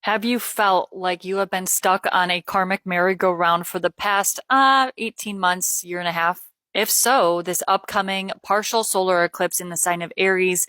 Have you felt like you have been stuck on a karmic merry-go-round for the past 18 months, year and a half? If so, this upcoming partial solar eclipse in the sign of Aries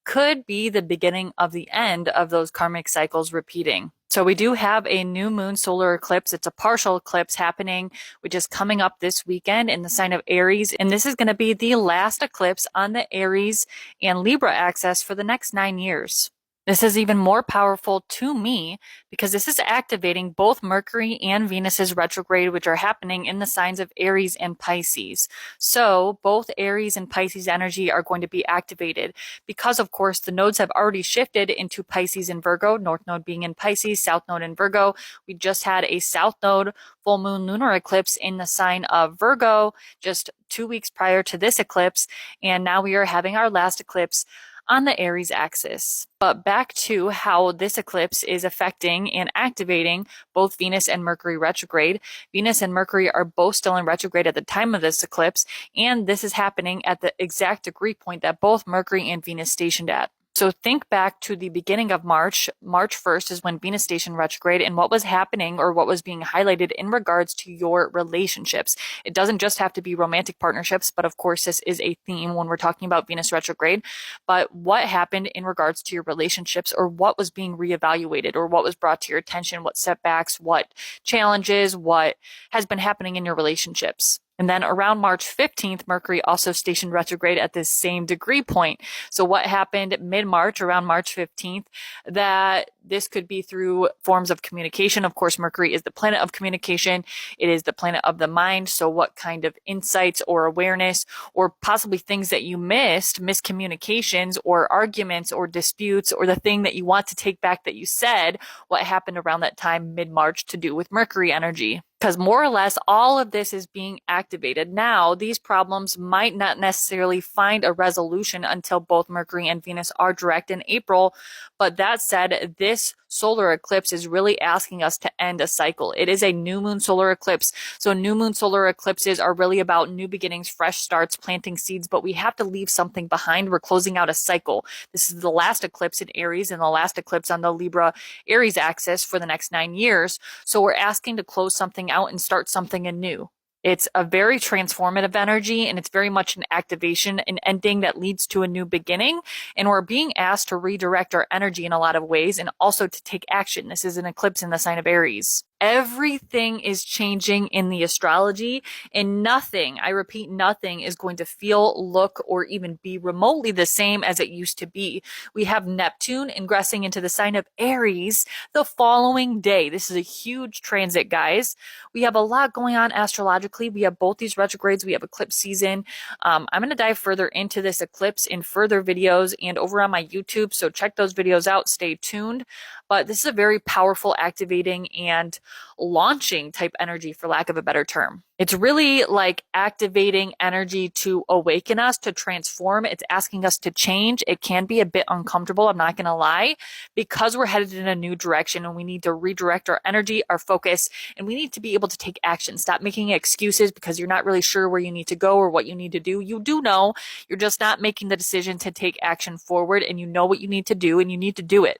could be the beginning of the end of those karmic cycles repeating. So we do have a new moon solar eclipse. It's a partial eclipse happening, which is coming up this weekend in the sign of Aries. And this is going to be the last eclipse on the Aries and Libra axis for the next 9 years. This is even more powerful to me because this is activating both Mercury and Venus's retrograde, which are happening in the signs of Aries and Pisces. So both Aries and Pisces energy are going to be activated because, of course, the nodes have already shifted into Pisces and Virgo, North Node being in Pisces, South Node in Virgo. We just had a South Node full moon lunar eclipse in the sign of Virgo just 2 weeks prior to this eclipse. And now we are having our last eclipse on the Aries axis. But back to how this eclipse is affecting and activating both Venus and Mercury retrograde. Venus and Mercury are both still in retrograde at the time of this eclipse, and this is happening at the exact degree point that both Mercury and Venus stationed at. So think back to the beginning of March. March 1st is when Venus stationed retrograde and what was happening or what was being highlighted in regards to your relationships. It doesn't just have to be romantic partnerships, but of course this is a theme when we're talking about Venus retrograde. But what happened in regards to your relationships, or what was being reevaluated, or what was brought to your attention, what setbacks, what challenges, what has been happening in your relationships. And then around March 15th, Mercury also stationed retrograde at this same degree point. So what happened mid-March, around March 15th, that this could be through forms of communication. Of course, Mercury is the planet of communication. It is the planet of the mind. So what kind of insights or awareness or possibly things that you missed, miscommunications or arguments or disputes, or the thing that you want to take back that you said, what happened around that time mid-March to do with Mercury energy? Because more or less all of this is being activated. Now, these problems might not necessarily find a resolution until both Mercury and Venus are direct in April. But that said, this solar eclipse is really asking us to end a cycle. It is a new moon solar eclipse. So new moon solar eclipses are really about new beginnings, fresh starts, planting seeds, but we have to leave something behind. We're closing out a cycle. This is the last eclipse in Aries and the last eclipse on the Libra Aries axis for the next 9 years. So we're asking to close something out and start something anew. It's a very transformative energy, and it's very much an activation, an ending that leads to a new beginning. And we're being asked to redirect our energy in a lot of ways and also to take action. This is an eclipse in the sign of Aries. Everything is changing in the astrology, and nothing, I repeat, nothing is going to feel, look, or even be remotely the same as it used to be. We have Neptune ingressing into the sign of Aries the following day. This is a huge transit, guys. We have a lot going on astrologically. We have both these retrogrades. We have eclipse season. I'm going to dive further into this eclipse in further videos and over on my YouTube, so check those videos out. Stay tuned. But this is a very powerful, activating, and launching type energy, for lack of a better term. It's really like activating energy to awaken us, to transform. It's asking us to change. It can be a bit uncomfortable, I'm not going to lie, because we're headed in a new direction and we need to redirect our energy, our focus, and we need to be able to take action. Stop making excuses because you're not really sure where you need to go or what you need to do. You do know, you're just not making the decision to take action forward, and you know what you need to do, and you need to do it.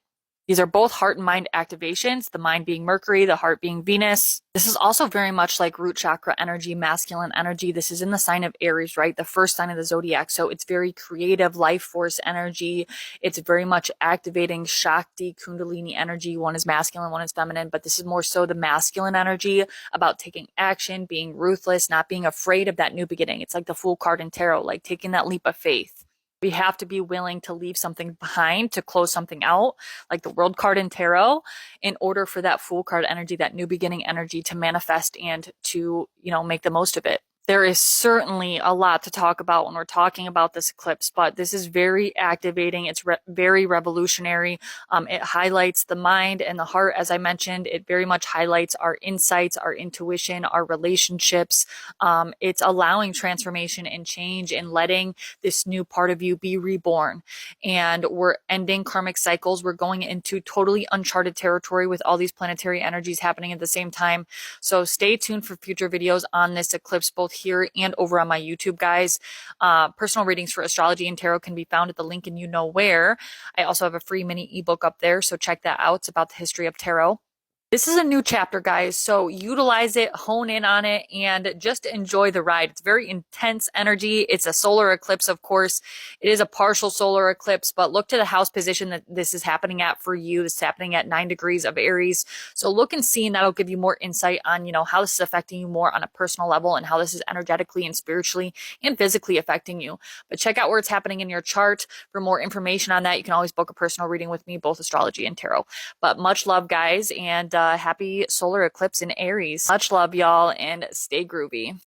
These are both heart and mind activations, the mind being Mercury, the heart being Venus. This is also very much like root chakra energy, masculine energy. This is in the sign of Aries, right? The first sign of the zodiac. So it's very creative, life force energy. It's very much activating Shakti, Kundalini energy. One is masculine, one is feminine, but this is more so the masculine energy about taking action, being ruthless, not being afraid of that new beginning. It's like the Fool card in tarot, like taking that leap of faith. We have to be willing to leave something behind, to close something out, like the World card in tarot, in order for that Fool card energy, that new beginning energy, to manifest and to, make the most of it. There is certainly a lot to talk about when we're talking about this eclipse, but this is very activating. It's very revolutionary. It highlights the mind and the heart, as I mentioned. It very much highlights our insights, our intuition, our relationships. It's allowing transformation and change and letting this new part of you be reborn. And we're ending karmic cycles. We're going into totally uncharted territory with all these planetary energies happening at the same time. So stay tuned for future videos on this eclipse, both here and over on my YouTube, guys. Personal readings for astrology and tarot can be found at the link and you know where. I also have a free mini ebook up there, so check that out. It's about the history of tarot. This is a new chapter, guys, so utilize it, hone in on it, and just enjoy the ride. It's very intense energy. It's a solar eclipse, of course. It is a partial solar eclipse, but look to the house position that this is happening at for you. This is happening at 9 degrees of Aries. So look and see, and that'll give you more insight on, how this is affecting you more on a personal level and how this is energetically and spiritually and physically affecting you. But check out where it's happening in your chart. For more information on that, you can always book a personal reading with me, both astrology and tarot. But much love, guys, and happy solar eclipse in Aries. Much love, y'all, and stay groovy.